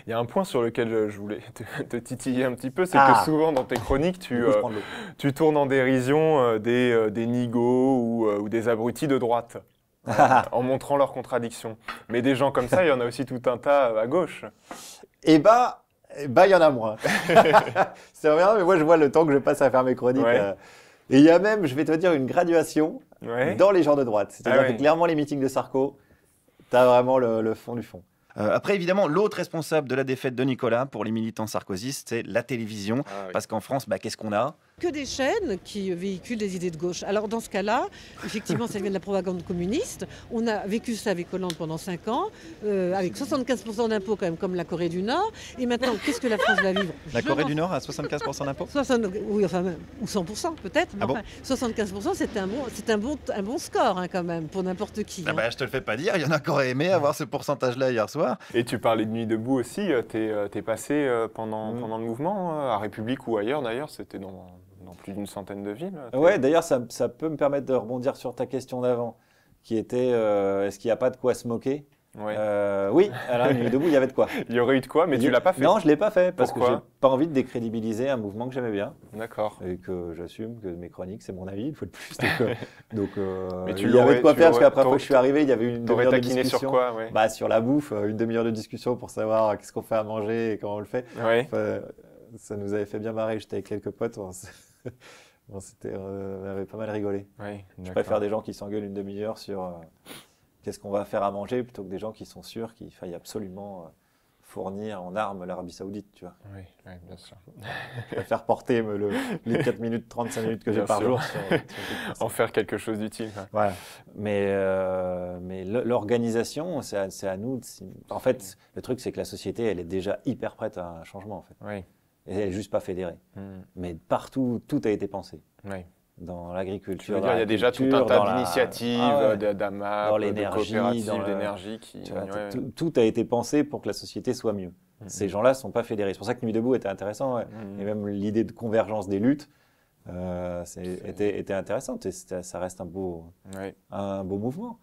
Il y a un point sur lequel je voulais te titiller un petit peu, c'est que Ah, souvent dans tes chroniques, du coup, je prends de l'eau. tu tournes en dérision des nigauds ou des abrutis de droite, en montrant leurs contradictions. Mais des gens comme ça, il y en a aussi tout un tas à gauche. Eh bah, il y en a moins. C'est vrai, mais moi, je vois le temps que je passe à faire mes chroniques. Ouais, Et il y a même, je vais te dire, une graduation ouais. dans les gens de droite. Ah C'est-à-dire que ouais. clairement, les meetings de Sarko, t'as vraiment le fond du fond. Après, évidemment, l'autre responsable de la défaite de Nicolas pour les militants sarkozystes, c'est la télévision. Ah oui. Parce qu'en France, qu'est-ce qu'on a? Que des chaînes qui véhiculent des idées de gauche. Alors dans ce cas-là, effectivement, ça vient de la propagande communiste. On a vécu ça avec Hollande pendant 5 ans, avec 75% d'impôts quand même, comme la Corée du Nord. Et maintenant, qu'est-ce que la France va vivre? La Corée du Nord a 75% d'impôts? 60, oui, enfin, ou 100% peut-être. Ah bon? Enfin, 75%, c'est un bon score quand même, pour n'importe qui. Je te le fais pas dire, il y en a qui auraient aimé avoir ce pourcentage-là hier soir. Et tu parlais de Nuit debout aussi, t'es passé pendant le mouvement, à République ou ailleurs d'ailleurs, c'était dans plus d'une centaine de villes. Ouais, d'ailleurs, ça peut me permettre de rebondir sur ta question d'avant, qui était est-ce qu'il n'y a pas de quoi se moquer? Ouais. Oui, à la Nuit debout, il y avait de quoi. Il y aurait eu de quoi, mais tu l'as pas fait. Non, je ne l'ai pas fait parce que Pourquoi? j'ai pas envie de décrédibiliser un mouvement que j'aimais bien D'accord. et que j'assume que mes chroniques, c'est mon avis, il faut de plus. Donc, Mais il y avait de quoi faire parce qu'après que je suis arrivé, il y avait une T'aurais demi-heure de taquiné discussion. sur quoi, ouais. Bah, sur la bouffe, une demi-heure de discussion pour savoir qu'est-ce qu'on fait à manger et comment on le fait. Ouais. Enfin, ça nous avait fait bien marrer. J'étais avec quelques potes. On avait pas mal rigolé. Ouais, Je préfère des gens qui s'engueulent une demi-heure sur qu'est-ce qu'on va faire à manger plutôt que des gens qui sont sûrs qu'il faille absolument fournir en armes l'Arabie Saoudite, tu vois. Oui, oui, bien sûr. Je préfère porter les 4 minutes, 35 minutes que j'ai Bien par sûr. jour sur En faire quelque chose d'utile. Quoi. Voilà. Mais l'organisation, c'est à nous. En fait, le truc, c'est que la société, elle est déjà hyper prête à un changement, en fait. Oui. Et elle n'est juste pas fédérée. Mm. Mais partout, tout a été pensé. Oui. Dans Tu l'agriculture, veux dire, il y a déjà tout un tas d'initiatives, d'AMAP, dans de l'énergie, coopératives d'énergie qui... tu vois, ouais. tout a été pensé pour que la société soit mieux. Ces gens-là ne sont pas fédérés. C'est pour ça que Nuit debout était intéressant. Ouais. Et même l'idée de convergence des luttes était intéressante. Et ça reste un beau mouvement.